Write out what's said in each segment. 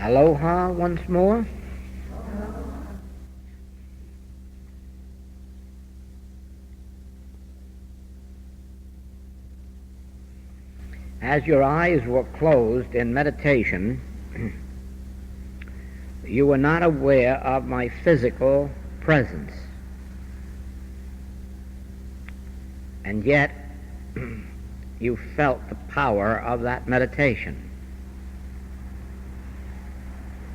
Aloha once more. As your eyes were closed in meditation, you were not aware of my physical presence. And yet, you felt the power of that meditation.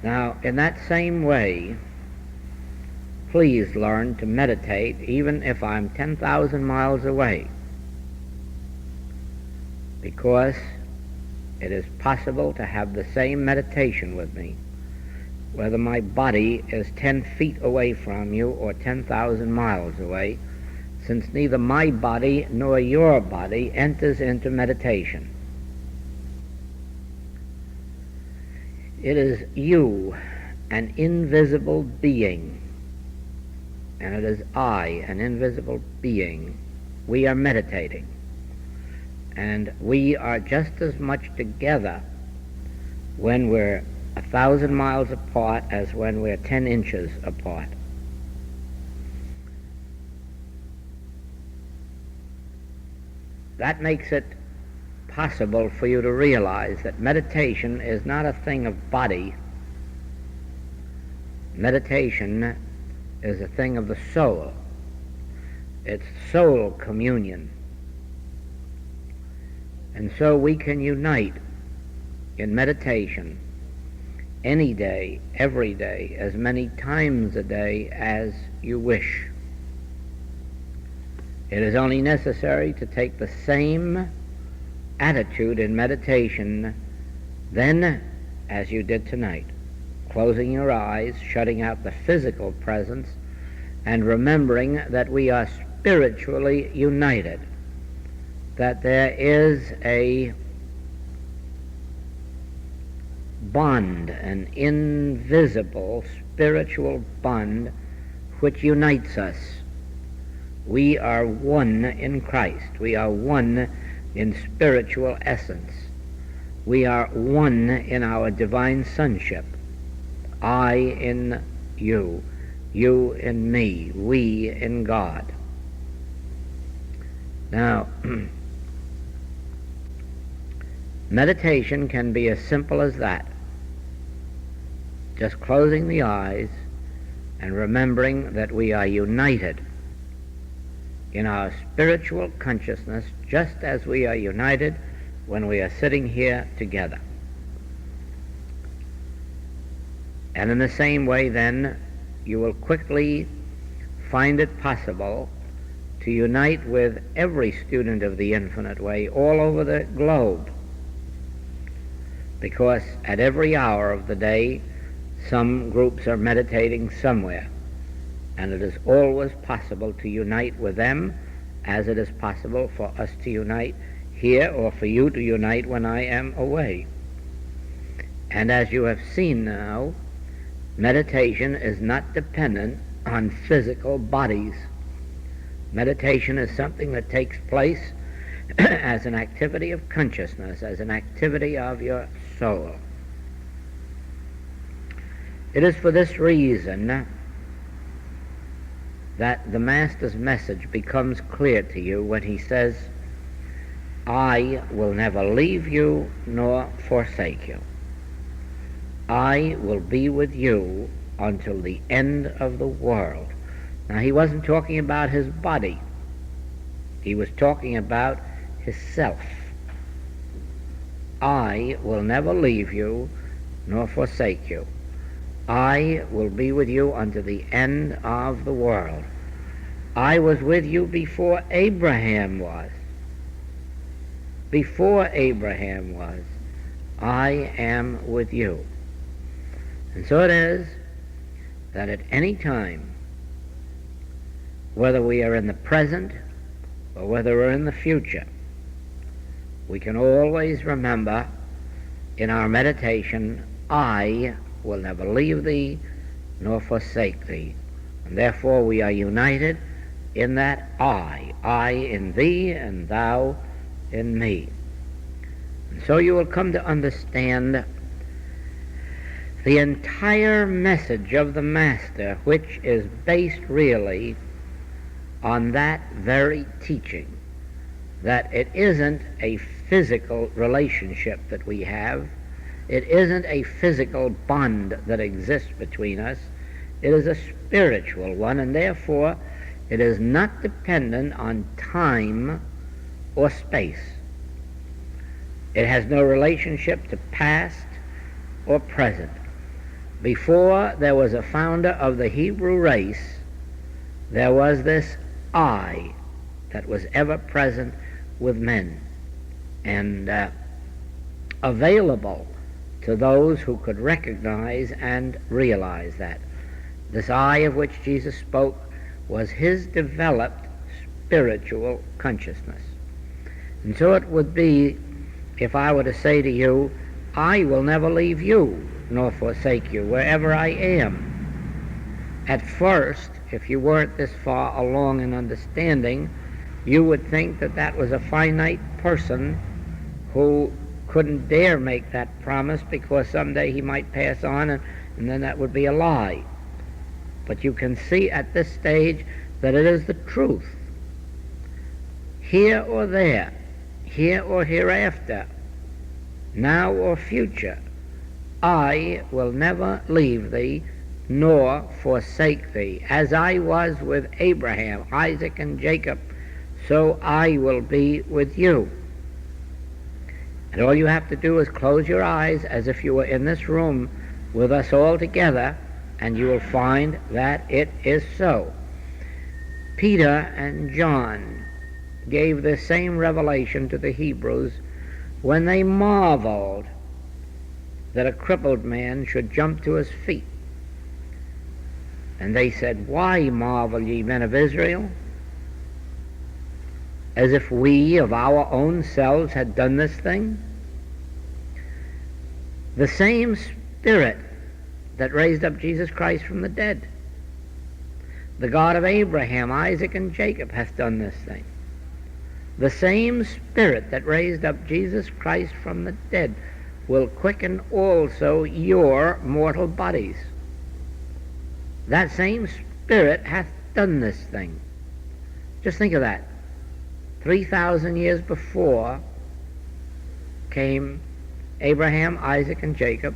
Now, in that same way, please learn to meditate even if I'm 10,000 miles away, because it is possible to have the same meditation with me, whether my body is 10 feet away from you or 10,000 miles away, since neither my body nor your body enters into meditation. It is you, an invisible being, and it is I, an invisible being. We are meditating, and we are just as much together when we're 1,000 miles apart as when we're 10 inches apart. That makes it possible for you to realize that meditation is not a thing of body. Meditation is a thing of the soul. It's soul communion. And so we can unite in meditation any day, every day, as many times a day as you wish. It is only necessary to take the same attitude in meditation then as you did tonight, closing your eyes, shutting out the physical presence, and remembering that we are spiritually united, that there is a bond, an invisible spiritual bond which unites us. We are one in Christ. We are one in spiritual essence. We are one in our divine sonship. I in you, you in me, we in God. Now, meditation can be as simple as that. Just closing the eyes and remembering that we are united in our spiritual consciousness, just as we are united when we are sitting here together. And in the same way, then, you will quickly find it possible to unite with every student of the Infinite Way all over the globe, because at every hour of the day, some groups are meditating somewhere. And it is always possible to unite with them, as it is possible for us to unite here, or for you to unite when I am away. And as you have seen now, meditation is not dependent on physical bodies. Meditation is something that takes place as an activity of consciousness, as an activity of your soul. It is for this reason that the Master's message becomes clear to you when he says, I will never leave you nor forsake you. I will be with you until the end of the world. Now, he wasn't talking about his body. He was talking about his self. I will never leave you nor forsake you. I will be with you unto the end of the world. I was with you before Abraham was. Before Abraham was, I am with you. And so it is that at any time, whether we are in the present or whether we're in the future, we can always remember in our meditation, I will never leave thee nor forsake thee. And therefore we are united in that I in thee and thou in me. And so you will come to understand the entire message of the Master, which is based really on that very teaching, that it isn't a physical relationship that we have, it isn't a physical bond that exists between us, it is a spiritual one, and therefore it is not dependent on time or space. It has no relationship to past or present. Before there was a founder of the Hebrew race, there was this I that was ever present with men and available to those who could recognize and realize that. This I of which Jesus spoke was his developed spiritual consciousness. And so it would be if I were to say to you, I will never leave you nor forsake you wherever I am. At first, if you weren't this far along in understanding, you would think that that was a finite person who couldn't dare make that promise because someday he might pass on, and then that would be a lie. But you can see at this stage that it is the truth. Here or there, here or hereafter, now or future, I will never leave thee nor forsake thee. As I was with Abraham, Isaac, and Jacob, so I will be with you. And all you have to do is close your eyes as if you were in this room with us all together, and you will find that it is so. Peter and John gave the same revelation to the Hebrews when they marveled that a crippled man should jump to his feet. And they said, Why marvel ye, men of Israel? As if we of our own selves had done this thing. The same Spirit that raised up Jesus Christ from the dead, the God of Abraham, Isaac, and Jacob, hath done this thing. The same Spirit that raised up Jesus Christ from the dead will quicken also your mortal bodies. That same Spirit hath done this thing. Just think of that. 3,000 years before came Abraham, Isaac, and Jacob,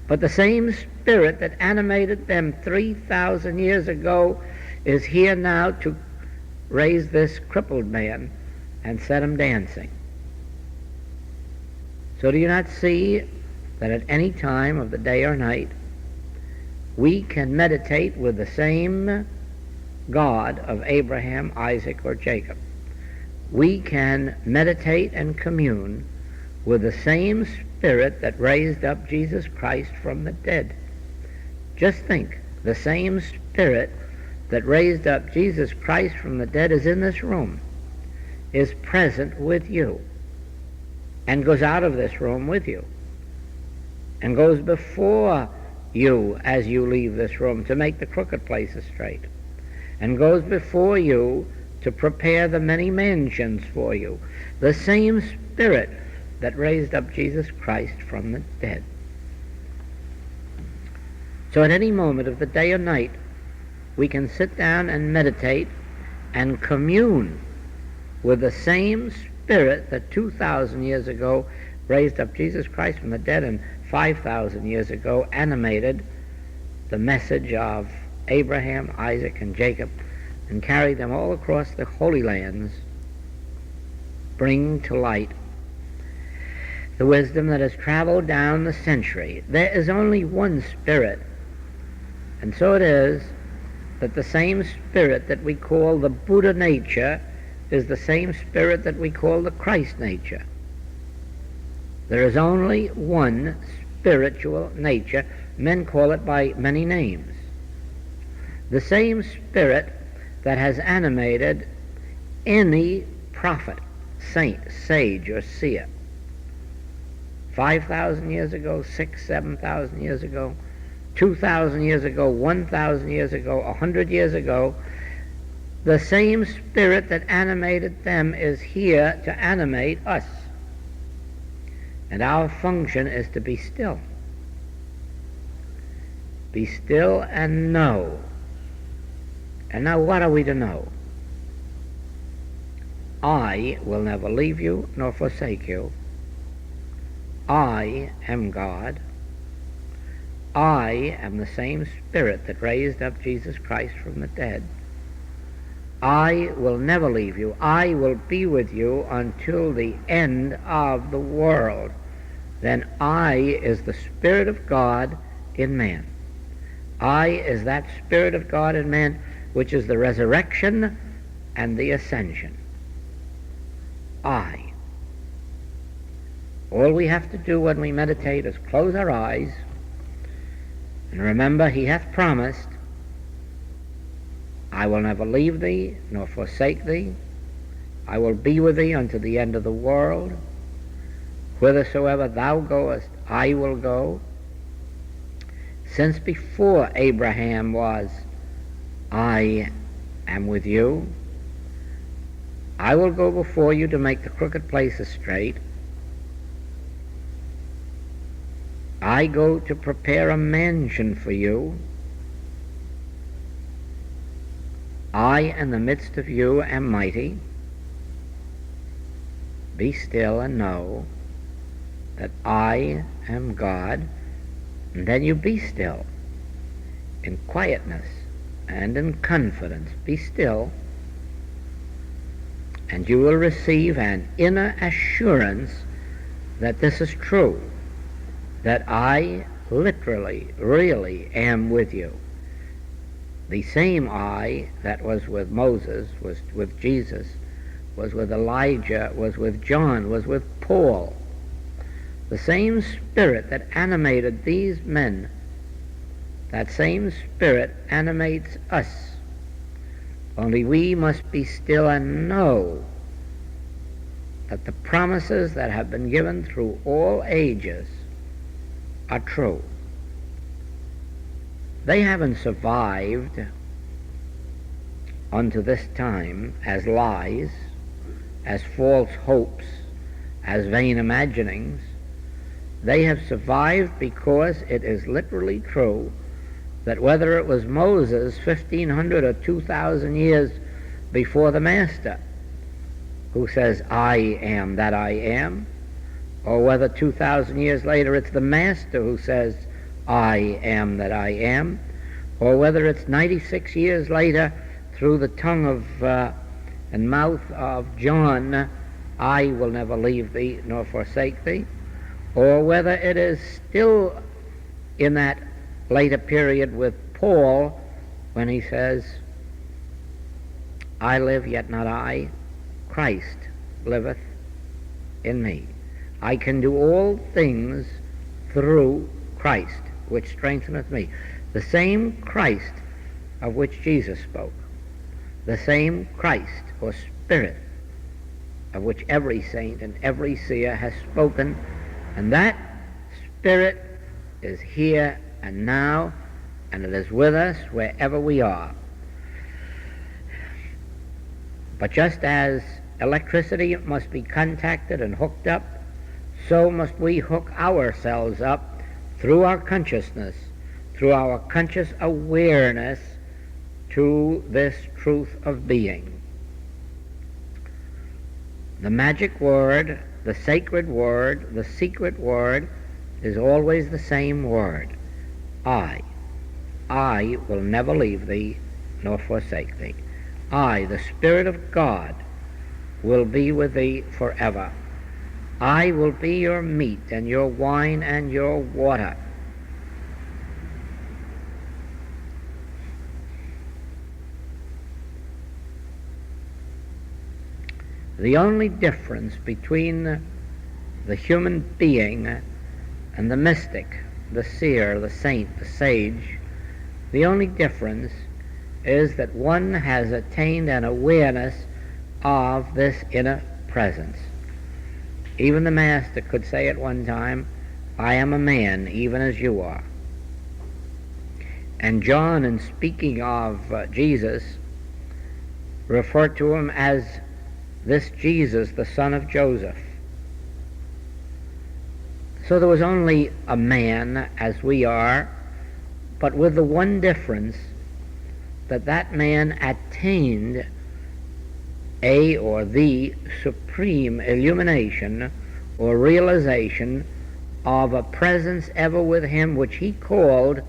but the same Spirit that animated them 3,000 years ago is here now to raise this crippled man and set him dancing. So do you not see that at any time of the day or night we can meditate with the same God of Abraham, Isaac, or Jacob? We can meditate and commune with the same Spirit that raised up Jesus Christ from the dead. Just think, the same Spirit that raised up Jesus Christ from the dead is in this room, is present with you, and goes out of this room with you, and goes before you as you leave this room to make the crooked places straight, and goes before you to prepare the many mansions for you. The same Spirit that raised up Jesus Christ from the dead. So at any moment of the day or night, we can sit down and meditate and commune with the same Spirit that 2,000 years ago raised up Jesus Christ from the dead, and 5,000 years ago animated the message of Abraham, Isaac, and Jacob, and carried them all across the Holy Lands, bringing to light the wisdom that has traveled down the century. There is only one Spirit, and so it is that the same Spirit that we call the Buddha nature is the same Spirit that we call the Christ nature. There is only one spiritual nature. Men call it by many names. The same Spirit that has animated any prophet, saint, sage, or seer 5,000 years ago, 6,000, 7,000 years ago, 2,000 years ago, 1,000 years ago, 100 years ago, the same Spirit that animated them is here to animate us. And our function is to be still. Be still and know. And now what are we to know? I will never leave you nor forsake you. I am God. I am the same Spirit that raised up Jesus Christ from the dead. I will never leave you. I will be with you until the end of the world. Then I is the Spirit of God in man. I is that Spirit of God in man, which is the resurrection and the ascension. I. All we have to do when we meditate is close our eyes and remember he hath promised, I will never leave thee nor forsake thee. I will be with thee unto the end of the world. Whithersoever thou goest, I will go. Since before Abraham was, I am with you. I will go before you to make the crooked places straight. I go to prepare a mansion for you. I in the midst of you am mighty. Be still and know that I am God. And then you be still in quietness and in confidence. Be still, and you will receive an inner assurance that this is true, that I literally, really am with you. The same I that was with Moses, was with Jesus, was with Elijah, was with John, was with Paul. The same Spirit that animated these men, that same Spirit animates us. Only we must be still and know that the promises that have been given through all ages are true. They haven't survived unto this time as lies, as false hopes, as vain imaginings. They have survived because it is literally true that whether it was Moses 1,500 or 2,000 years before the Master, who says, I am that I am, or whether 2,000 years later it's the Master who says, I am that I am, or whether it's 96 years later through the tongue of and mouth of John, I will never leave thee nor forsake thee, or whether it is still in that later period with Paul when he says, I live, yet not I, Christ liveth in me. I can do all things through Christ, which strengtheneth me. The same Christ of which Jesus spoke, the same Christ or Spirit of which every saint and every seer has spoken, and that Spirit is here and now, and it is with us wherever we are. But just as electricity must be contacted and hooked up, so must we hook ourselves up through our consciousness, through our conscious awareness to this truth of being. The magic word, the sacred word, the secret word is always the same word. I will never leave thee nor forsake thee. I, the Spirit of God, will be with thee forever. I will be your meat and your wine and your water. The only difference between the human being and the mystic, the seer, the saint, the sage, the only difference is that one has attained an awareness of this inner presence. Even the Master could say at one time, I am a man even as you are. And John, in speaking of Jesus, referred to him as this Jesus, the son of Joseph. So there was only a man as we are, but with the one difference that that man attained a or the supreme illumination or realization of a presence ever with him which he called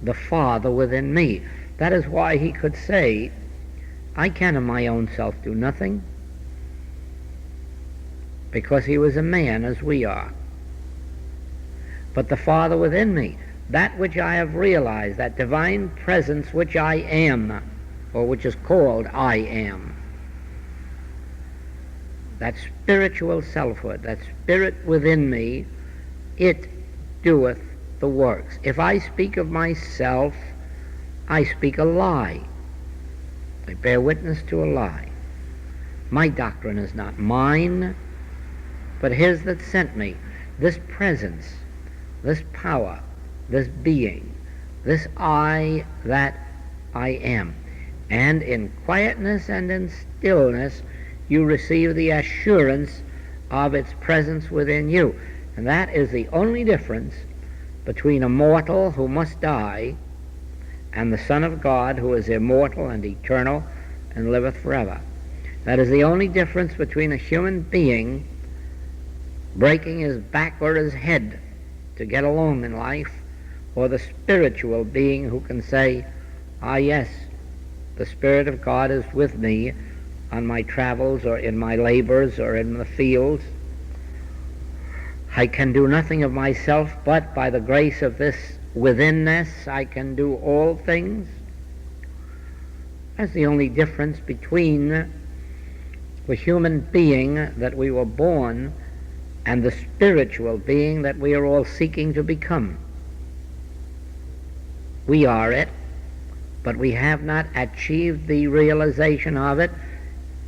the Father within me. That is why he could say, I can of my own self do nothing, because he was a man as we are. But the Father within me, that which I have realized, that divine presence which I am, or which is called I am, that spiritual selfhood, that spirit within me, it doeth the works. If I speak of myself, I speak a lie. I bear witness to a lie. My doctrine is not mine, but his that sent me. This presence, this power, this being, this I that I am. And in quietness and in stillness you receive the assurance of its presence within you. And that is the only difference between a mortal who must die and the Son of God who is immortal and eternal and liveth forever. That is the only difference between a human being breaking his back or his head to get along in life, or the spiritual being who can say, ah yes, the Spirit of God is with me on my travels or in my labors or in the fields. I can do nothing of myself, but by the grace of this withinness I can do all things. That's the only difference between the human being that we were born and the spiritual being that we are all seeking to become. We are it, but we have not achieved the realization of it.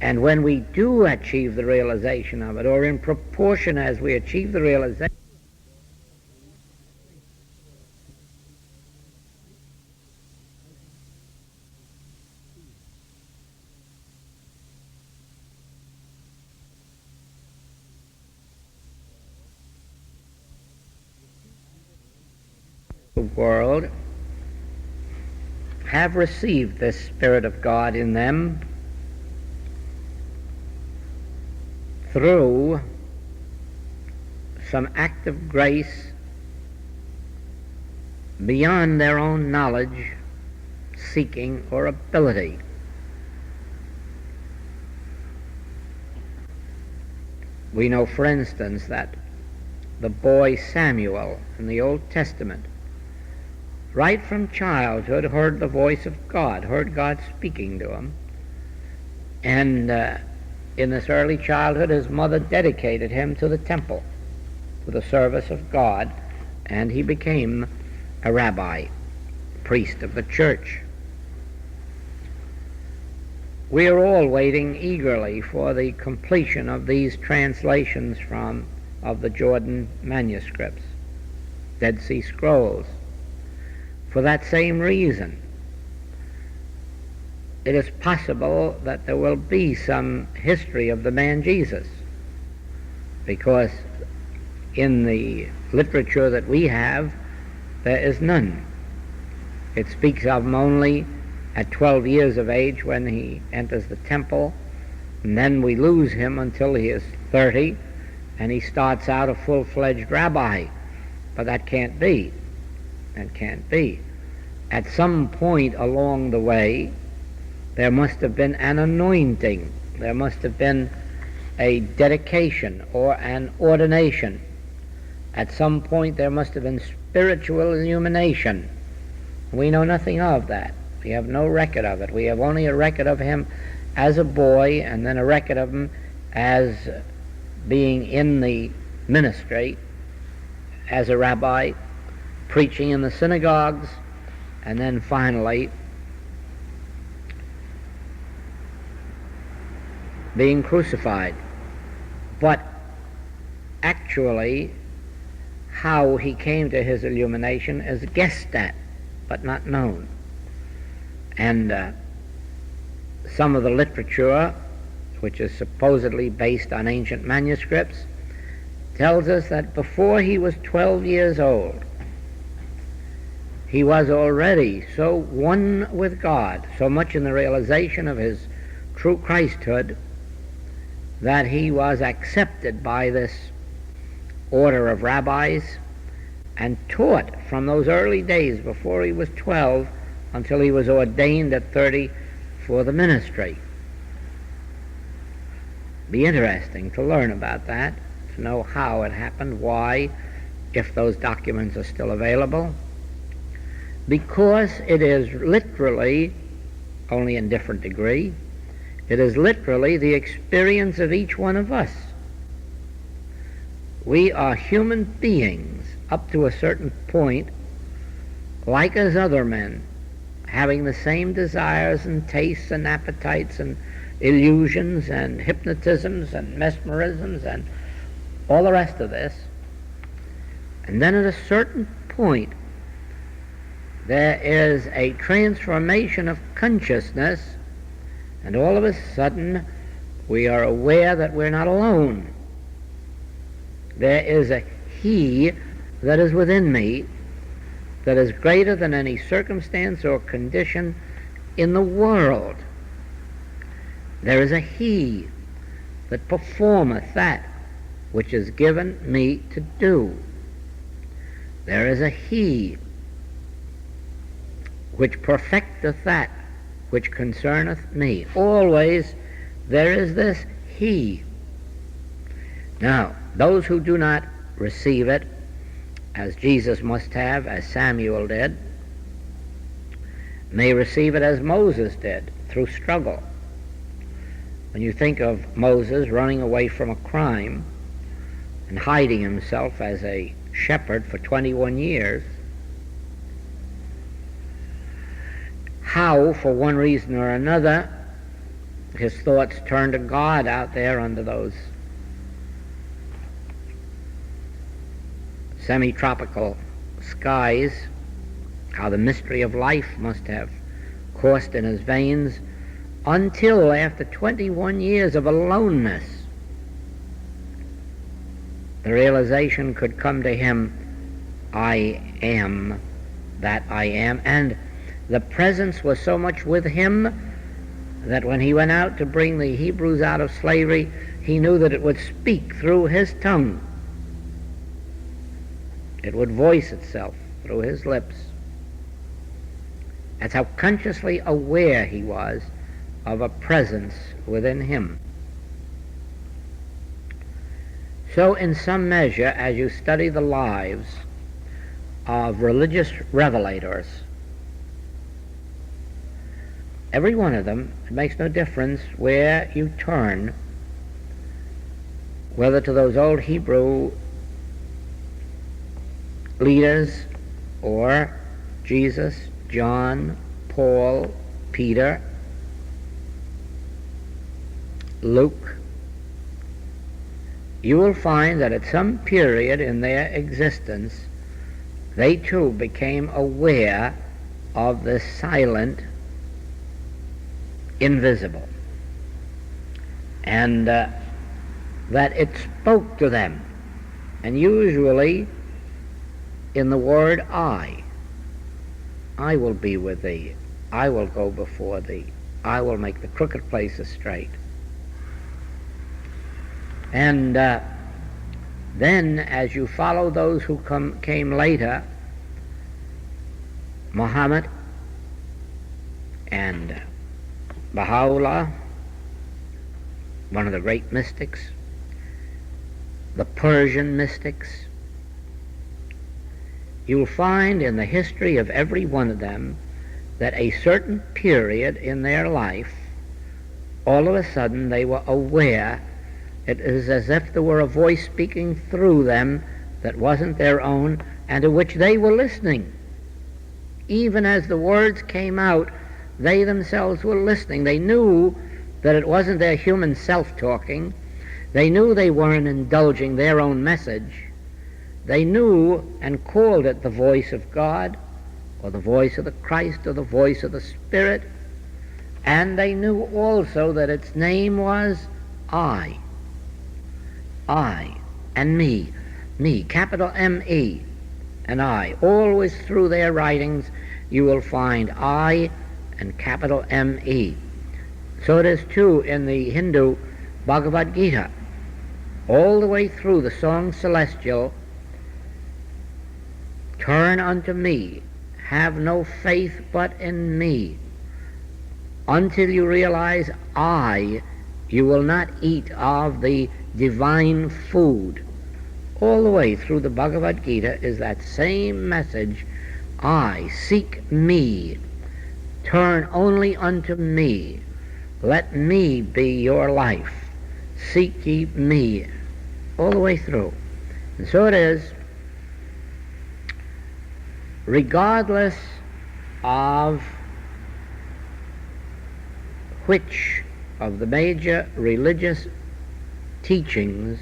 And when we do achieve the realization of it, or in proportion as we achieve the realization, the world have received this Spirit of God in them through some act of grace beyond their own knowledge, seeking, or ability. We know, for instance, that the boy Samuel in the Old Testament, right from childhood, heard the voice of God, heard God speaking to him, and in this early childhood his mother dedicated him to the temple, to the service of God, and he became a rabbi, priest of the church. We are all waiting eagerly for the completion of these translations of the Jordan manuscripts, Dead Sea Scrolls. For that same reason, it is possible that there will be some history of the man Jesus, because in the literature that we have, there is none. It speaks of him only at 12 years of age when he enters the temple, and then we lose him until he is 30, and he starts out a full-fledged rabbi. But that can't be. That can't be. At some point along the way, there must have been an anointing. There must have been a dedication or an ordination. At some point there must have been spiritual illumination. We know nothing of that. We have no record of it. We have only a record of him as a boy, and then a record of him as being in the ministry as a rabbi, preaching in the synagogues, and then finally being crucified. But actually, how he came to his illumination is guessed at, but not known. And some of the literature, which is supposedly based on ancient manuscripts, tells us that before he was 12 years old, he was already so one with God, so much in the realization of his true Christhood, that he was accepted by this order of rabbis and taught from those early days before he was 12 until he was ordained at 30 for the ministry. Be interesting to learn about that, to know how it happened, why, if those documents are still available, because it is literally, only in different degree, it is literally the experience of each one of us. We are human beings up to a certain point, like as other men, having the same desires and tastes and appetites and illusions and hypnotisms and mesmerisms and all the rest of this. And then at a certain point, there is a transformation of consciousness, and all of a sudden we are aware that we're not alone. There is a He that is within me that is greater than any circumstance or condition in the world. There is a He that performeth that which is given me to do. There is a He which perfecteth that which concerneth me. Always there is this He. Now, those who do not receive it, as Jesus must have, as Samuel did, may receive it as Moses did, through struggle. When you think of Moses running away from a crime and hiding himself as a shepherd for 21 years, how, for one reason or another, his thoughts turned to God out there under those semi-tropical skies, how the mystery of life must have coursed in his veins, until after 21 years of aloneness, the realization could come to him, I am that I am. And the presence was so much with him that when he went out to bring the Hebrews out of slavery, he knew that it would speak through his tongue. It would voice itself through his lips. That's how consciously aware he was of a presence within him. So in some measure, as you study the lives of religious revelators, every one of them, it makes no difference where you turn, whether to those old Hebrew leaders or Jesus, John, Paul, Peter, Luke, you will find that at some period in their existence they too became aware of the silent invisible, and that it spoke to them, and usually in the word I will be with thee, I will go before thee, I will make the crooked places straight. And then as you follow those who came later, Muhammad and Baha'u'llah, one of the great mystics, the Persian mystics, you will find in the history of every one of them that a certain period in their life, all of a sudden they were aware. It is as if there were a voice speaking through them that wasn't their own and to which they were listening. Even as the words came out, they themselves were listening. They knew that it wasn't their human self talking. They knew they weren't indulging their own message. They knew and called it the voice of God, or the voice of the Christ, or the voice of the Spirit. And they knew also that its name was I and me, capital M-E. and I. Always through their writings you will find I and capital M-E. So it is too in the Hindu Bhagavad Gita. All the way through the song celestial, turn unto me, have no faith but in me. Until you realize I, you will not eat of the divine food. All the way through the Bhagavad Gita is that same message. I, seek me, turn only unto me, let me be your life, seek ye me, all the way through. And so it is, regardless of which of the major religious teachings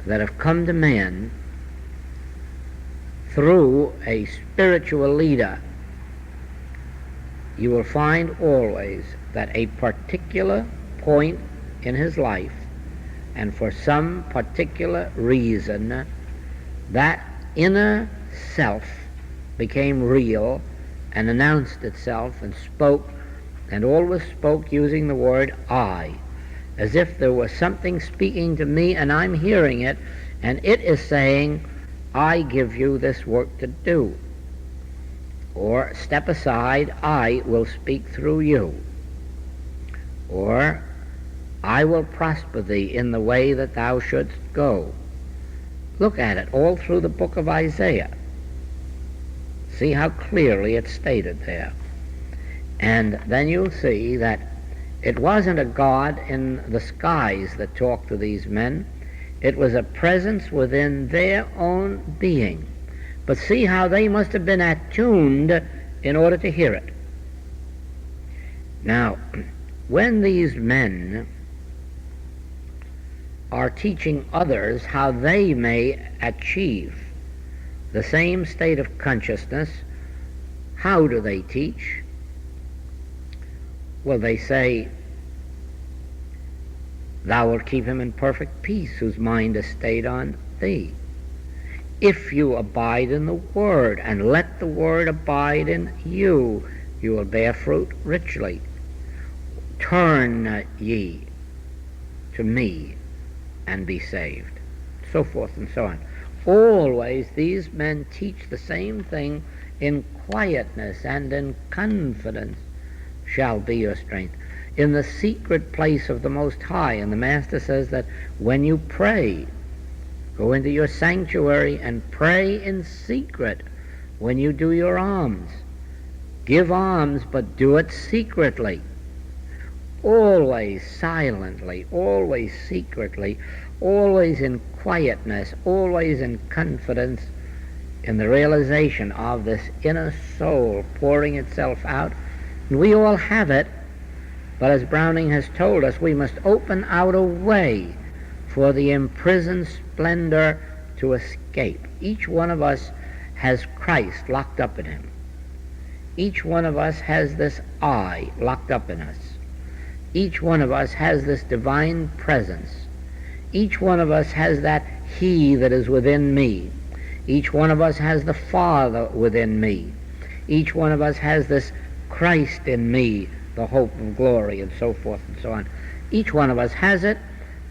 that have come to man through a spiritual leader, you will find always that a particular point in his life, and for some particular reason, that inner self became real and announced itself and spoke, and always spoke using the word I, as if there was something speaking to me and I'm hearing it, and it is saying, I give you this work to do. Or, step aside, I will speak through you. Or, I will prosper thee in the way that thou shouldst go. Look at it all through the book of Isaiah. See how clearly it's stated there. And then you'll see that it wasn't a God in the skies that talked to these men. It was a presence within their own being. But see how they must have been attuned in order to hear it. Now, when these men are teaching others how they may achieve the same state of consciousness, how do they teach? Well, they say, thou wilt keep him in perfect peace whose mind is stayed on thee. If you abide in the Word, and let the Word abide in you, you will bear fruit richly. Turn ye to me and be saved. So forth and so on. Always these men teach the same thing. In quietness and in confidence shall be your strength. In the secret place of the Most High. And the Master says that when you pray, go into your sanctuary and pray in secret. When you do your alms, give alms, but do it secretly. Always silently, always secretly, always in quietness, always in confidence, in the realization of this inner soul pouring itself out. And we all have it, but as Browning has told us, we must open out a way for the imprisoned splendor to escape. Each one of us has Christ locked up in him. Each one of us has this I locked up in us. Each one of us has this divine presence. Each one of us has that He that is within me. Each one of us has the Father within me. Each one of us has this Christ in me, the hope of glory, and so forth and so on. Each one of us has it,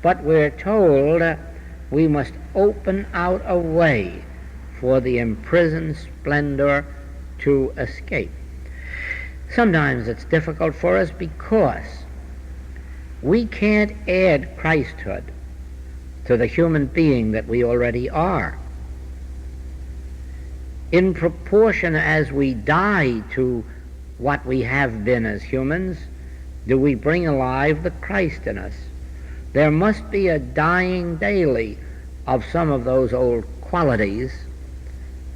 but we're told we must open out a way for the imprisoned splendor to escape. Sometimes it's difficult for us because we can't add Christhood to the human being that we already are. In proportion as we die to what we have been as humans, do we bring alive the Christ in us. There must be a dying daily of some of those old qualities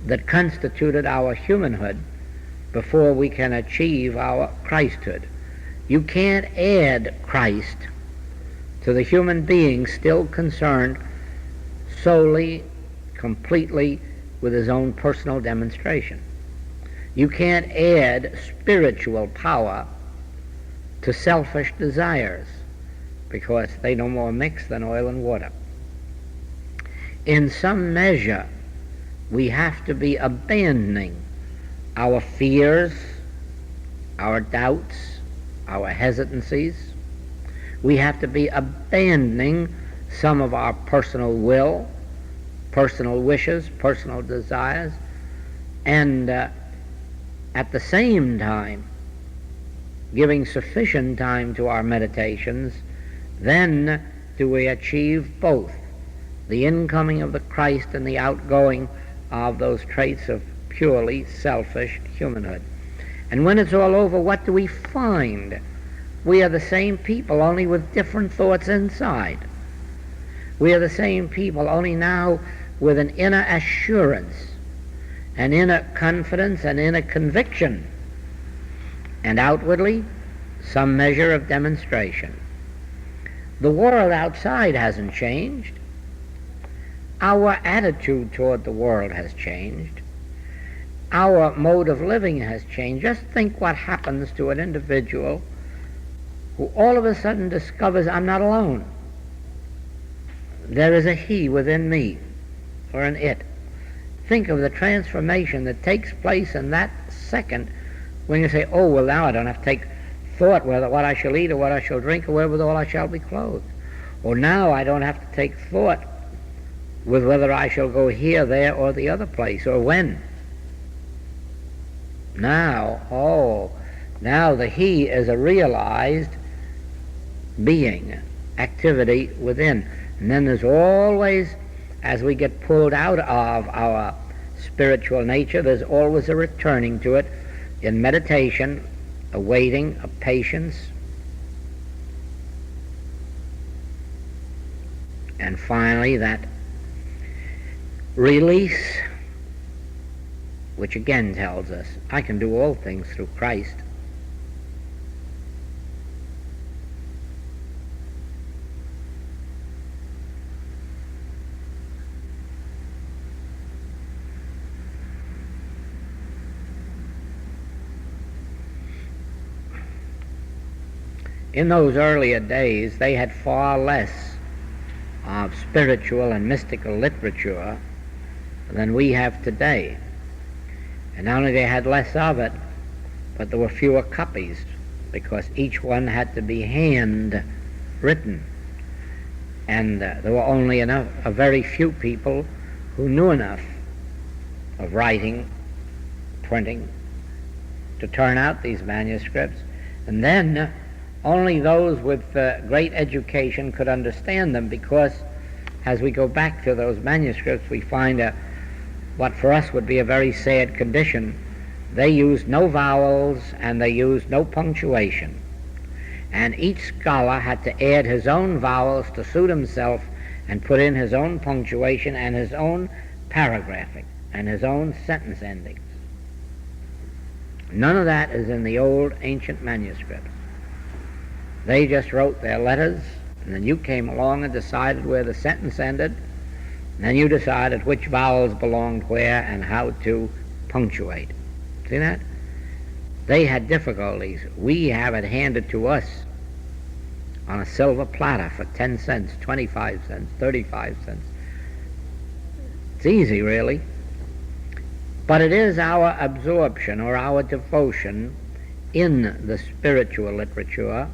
that constituted our humanhood before we can achieve our Christhood. You can't add Christ to the human being still concerned solely, completely with his own personal demonstration. You can't add spiritual power to selfish desires because they no more mix than oil and water. In some measure, we have to be abandoning our fears, our doubts, our hesitancies. We have to be abandoning some of our personal will, personal wishes, personal desires, and at the same time giving sufficient time to our meditations. Then do we achieve both the incoming of the Christ and the outgoing of those traits of purely selfish humanhood. And when it's all over, what do we find? We are the same people, only with different thoughts inside. We are the same people, only now with an inner assurance, an inner confidence, an inner conviction, and outwardly some measure of demonstration. The world outside hasn't changed. Our attitude toward the world has changed. Our mode of living has changed. Just think what happens to an individual who all of a sudden discovers, I'm not alone. There is a he within me, or an it. Think of the transformation that takes place in that second when you say, oh, well, now I don't have to take thought whether what I shall eat or what I shall drink or wherewithal I shall be clothed. Or now I don't have to take thought with whether I shall go here, there, or the other place, or when. Now the he is a realized being, activity within. And then there's always, as we get pulled out of our spiritual nature, there's always a returning to it in meditation, a waiting, a patience, and finally that release, which again tells us, I can do all things through Christ. In those earlier days, they had far less of spiritual and mystical literature than we have today. And not only they had less of it, but there were fewer copies, because each one had to be hand written. And there were only a very few people who knew enough of writing, printing, to turn out these manuscripts. And then only those with great education could understand them, because as we go back to those manuscripts, we find what for us would be a very sad condition. They used no vowels and they used no punctuation. And each scholar had to add his own vowels to suit himself and put in his own punctuation and his own paragraphing and his own sentence endings. None of that is in the old ancient manuscripts. They just wrote their letters, and then you came along and decided where the sentence ended, and then you decided which vowels belonged where and how to punctuate. See that? They had difficulties. We have it handed to us on a silver platter for 10 cents, 25 cents, 35 cents. It's easy, really. But it is our absorption or our devotion in the spiritual literature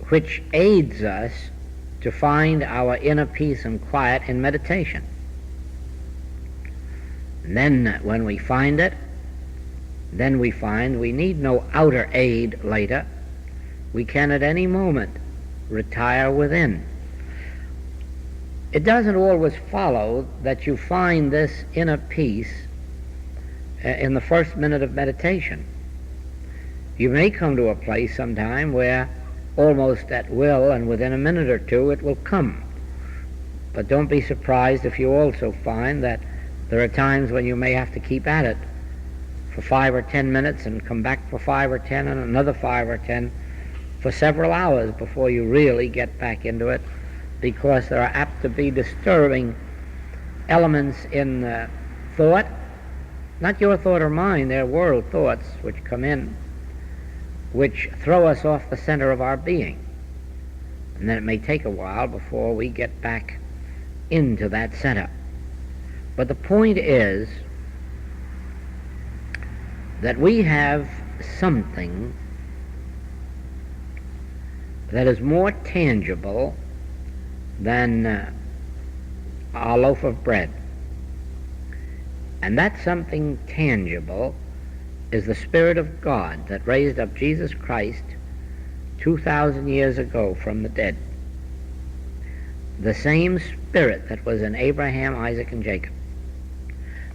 which aids us to find our inner peace and quiet in meditation. And then when we find it, then we find we need no outer aid later. We can at any moment retire within. It doesn't always follow that you find this inner peace in the first minute of meditation. You may come to a place sometime where almost at will and within a minute or two it will come. But don't be surprised if you also find that there are times when you may have to keep at it for 5 or 10 minutes and come back for 5 or 10 and another 5 or 10 for several hours before you really get back into it, because there are apt to be disturbing elements in thought, not your thought or mine, they're world thoughts which come in, which throw us off the center of our being. And then it may take a while before we get back into that center. But the point is that we have something that is more tangible than our loaf of bread. And that something tangible is the Spirit of God that raised up Jesus Christ 2,000 years ago from the dead. The same Spirit that was in Abraham, Isaac, and Jacob.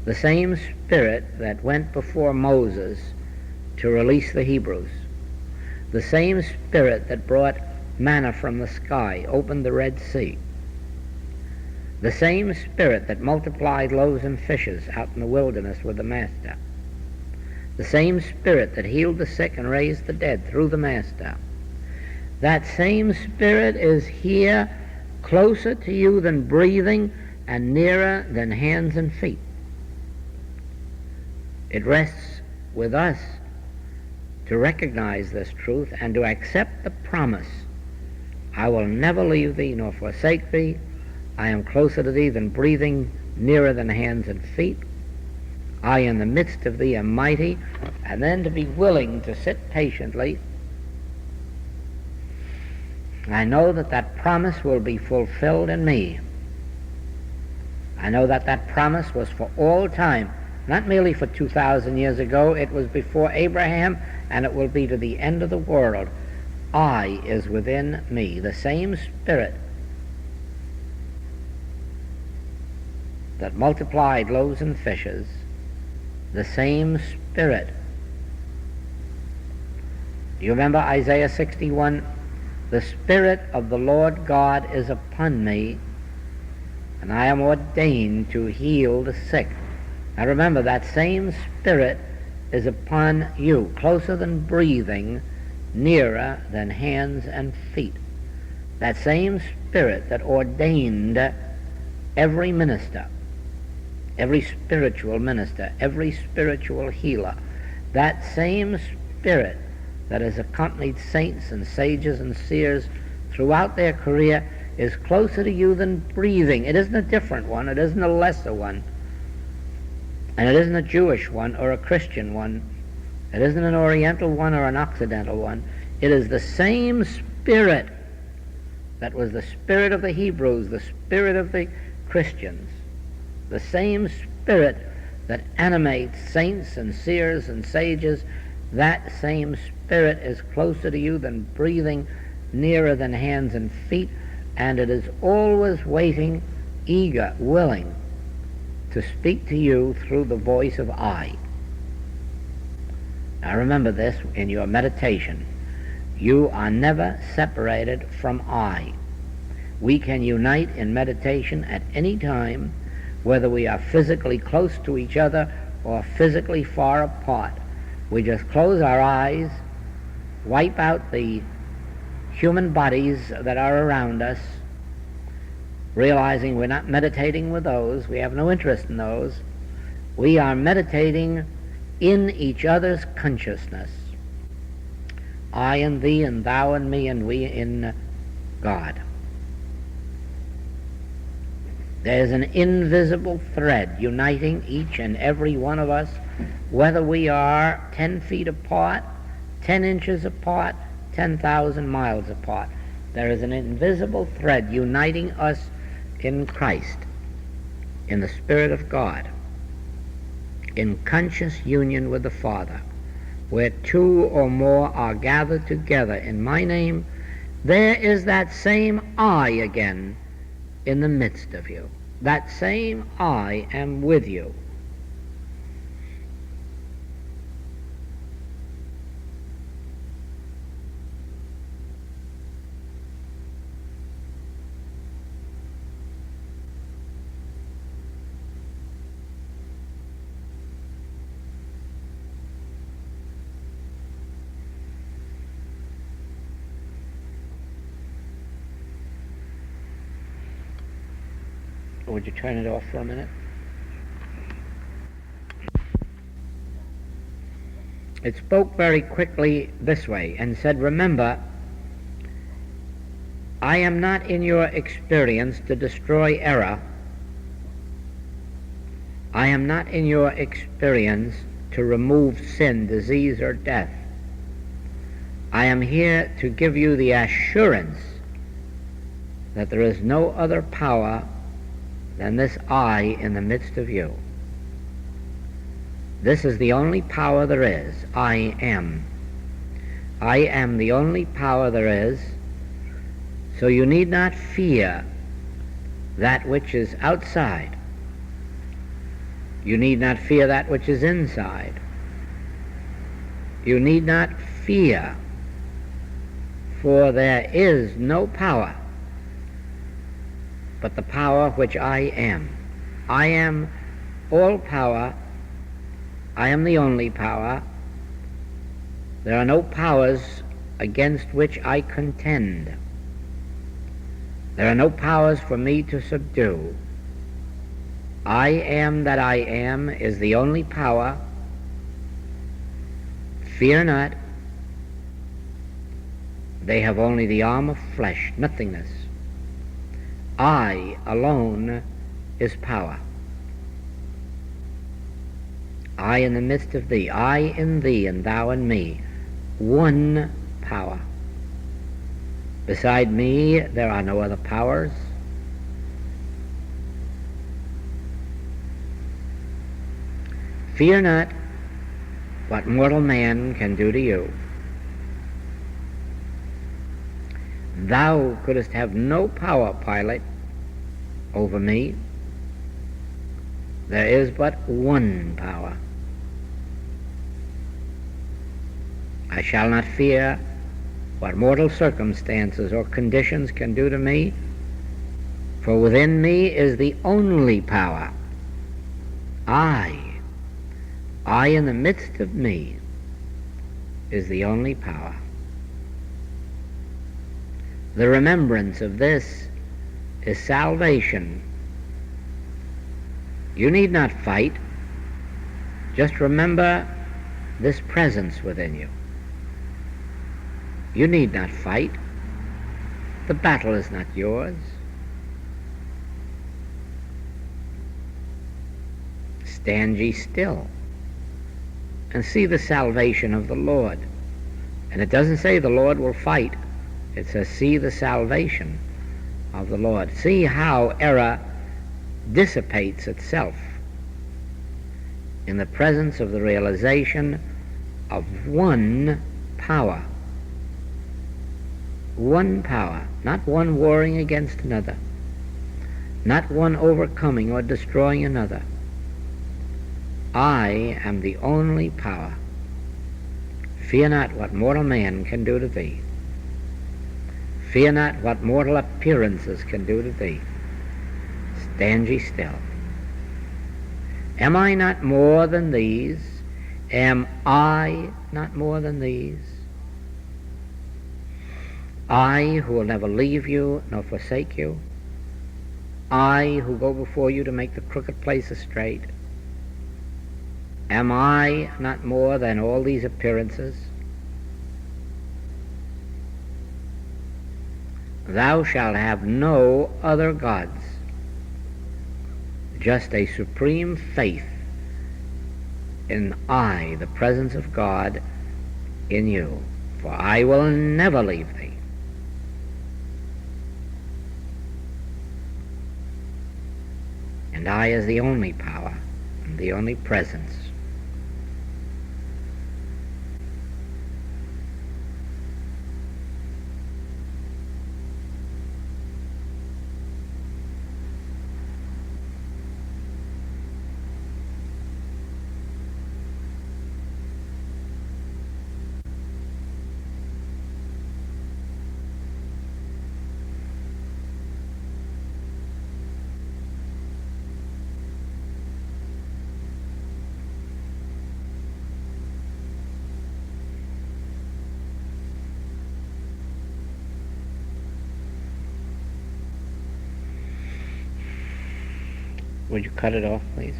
The same Spirit that went before Moses to release the Hebrews. The same Spirit that brought manna from the sky, opened the Red Sea. The same Spirit that multiplied loaves and fishes out in the wilderness with the Master. The same Spirit that healed the sick and raised the dead through the Master. That same Spirit is here, closer to you than breathing and nearer than hands and feet. It rests with us to recognize this truth and to accept the promise, I will never leave thee nor forsake thee. I am closer to thee than breathing, nearer than hands and feet. I in the midst of thee am mighty. And then to be willing to sit patiently. I know that that promise will be fulfilled in me. I know that that promise was for all time, not merely for 2,000 years ago. It was before Abraham, and it will be to the end of the world. I is within me, the same Spirit that multiplied loaves and fishes, the same Spirit. Do you remember Isaiah 61? The Spirit of the Lord God is upon me, and I am ordained to heal the sick. Now remember, that same Spirit is upon you, closer than breathing, nearer than hands and feet. That same Spirit that ordained every minister, every spiritual minister, every spiritual healer, that same Spirit that has accompanied saints and sages and seers throughout their career is closer to you than breathing. It isn't a different one, it isn't a lesser one, and it isn't a Jewish one or a Christian one. It isn't an Oriental one or an Occidental one. It is the same Spirit that was the Spirit of the Hebrews, the Spirit of the Christians, the same Spirit that animates saints and seers and sages. That same Spirit is closer to you than breathing, nearer than hands and feet, and it is always waiting, eager, willing to speak to you through the voice of I. Now remember this in your meditation. You are never separated from I. We can unite in meditation at any time, whether we are physically close to each other or physically far apart. We just close our eyes, wipe out the human bodies that are around us, realizing we're not meditating with those. We have no interest in those. We are meditating in each other's consciousness. I and thee, and thou and me, and we in God. There's an invisible thread uniting each and every one of us, whether we are 10 feet apart, 10 inches apart, 10,000 miles apart. There is an invisible thread uniting us in Christ, in the Spirit of God, in conscious union with the Father. Where two or more are gathered together in my name, there is that same I again in the midst of you. That same I am with you. Would you turn it off for a minute? It spoke very quickly this way and said, remember, I am not in your experience to destroy error. I am not in your experience to remove sin, disease, or death. I am here to give you the assurance that there is no other power than this I in the midst of you. This is the only power there is. I am. I am the only power there is, so you need not fear that which is outside. You need not fear that which is inside. You need not fear, for there is no power but the power which I am. I am all power. I am the only power. There are no powers against which I contend. There are no powers for me to subdue. I am that I am is the only power. Fear not. They have only the arm of flesh, nothingness. I alone is power. I in the midst of thee, I in thee, and thou in me, one power. Beside me there are no other powers. Fear not what mortal man can do to you. Thou couldst have no power, Pilate, over me. There is but one power. I shall not fear what mortal circumstances or conditions can do to me, for within me is the only power. I in the midst of me is the only power. The remembrance of this is salvation. You need not fight. Just remember this presence within you. You need not fight. The battle is not yours. Stand ye still and see the salvation of the Lord. And it doesn't say the Lord will fight. It says see the salvation of the Lord. See how error dissipates itself in the presence of the realization of one power. One power, not one warring against another, not one overcoming or destroying another. I am the only power. Fear not what mortal man can do to thee. Fear not what mortal appearances can do to thee. Stand ye still. Am I not more than these? Am I not more than these? I who will never leave you nor forsake you. I who go before you to make the crooked places straight. Am I not more than all these appearances? Thou shalt have no other gods. Just a supreme faith in I, the presence of God in you. For I will never leave thee. And I is the only power and the only presence. Would you cut it off, please?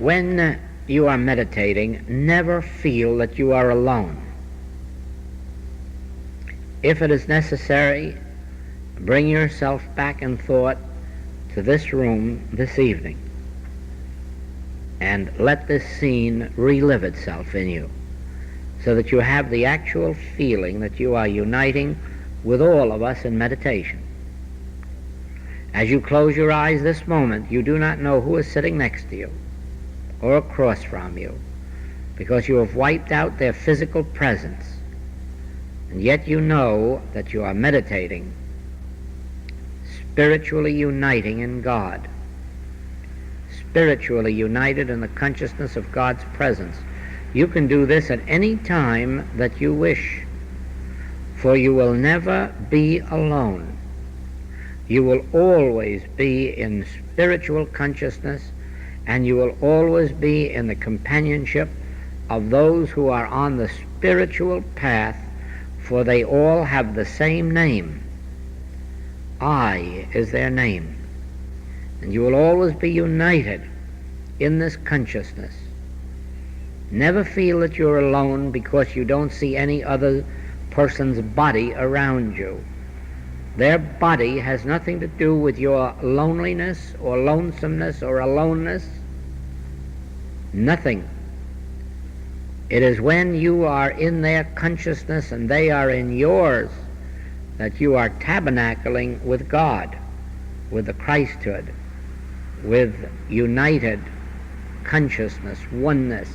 When you are meditating, never feel that you are alone. If it is necessary, bring yourself back in thought to this room this evening, and let this scene relive itself in you, so that you have the actual feeling that you are uniting with all of us in meditation. As you close your eyes this moment, you do not know who is sitting next to you or across from you, because you have wiped out their physical presence, and yet you know that you are meditating, spiritually uniting in God, spiritually united in the consciousness of God's presence. You can do this at any time that you wish, for you will never be alone. You will always be in spiritual consciousness, and you will always be in the companionship of those who are on the spiritual path, for they all have the same name. I is their name. And you will always be united in this consciousness. Never feel that you're alone because you don't see any other person's body around you. Their body has nothing to do with your loneliness or lonesomeness or aloneness. Nothing. It is when you are in their consciousness and they are in yours that you are tabernacling with God, with the Christhood, with united consciousness, oneness,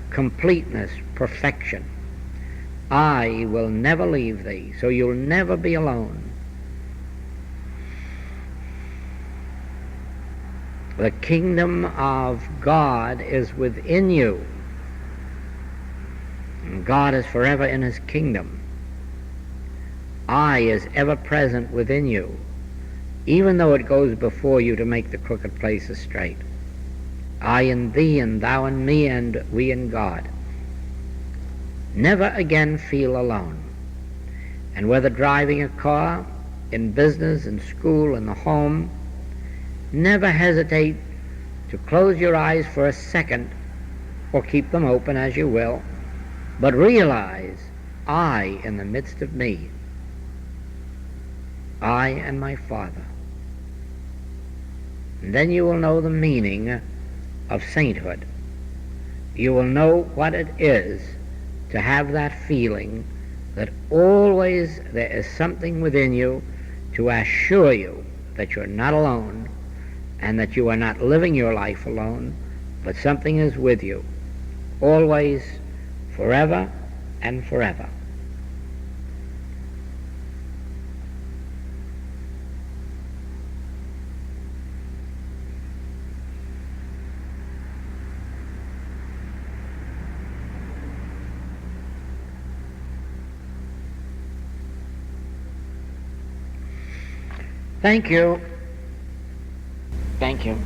completeness, perfection. I will never leave thee, so you'll never be alone. The kingdom of God is within you, and God is forever in his kingdom. I is ever present within you, even though it goes before you to make the crooked places straight. I in thee, and thou in me, and we in God. Never again feel alone. And whether driving a car, in business, in school, in the home, never hesitate to close your eyes for a second, or keep them open as you will, but realize I in the midst of me, I and my Father. And then you will know the meaning of sainthood. You will know what it is to have that feeling that always there is something within you to assure you that you're not alone, and that you are not living your life alone, but something is with you, always, forever and forever. Thank you. Thank you.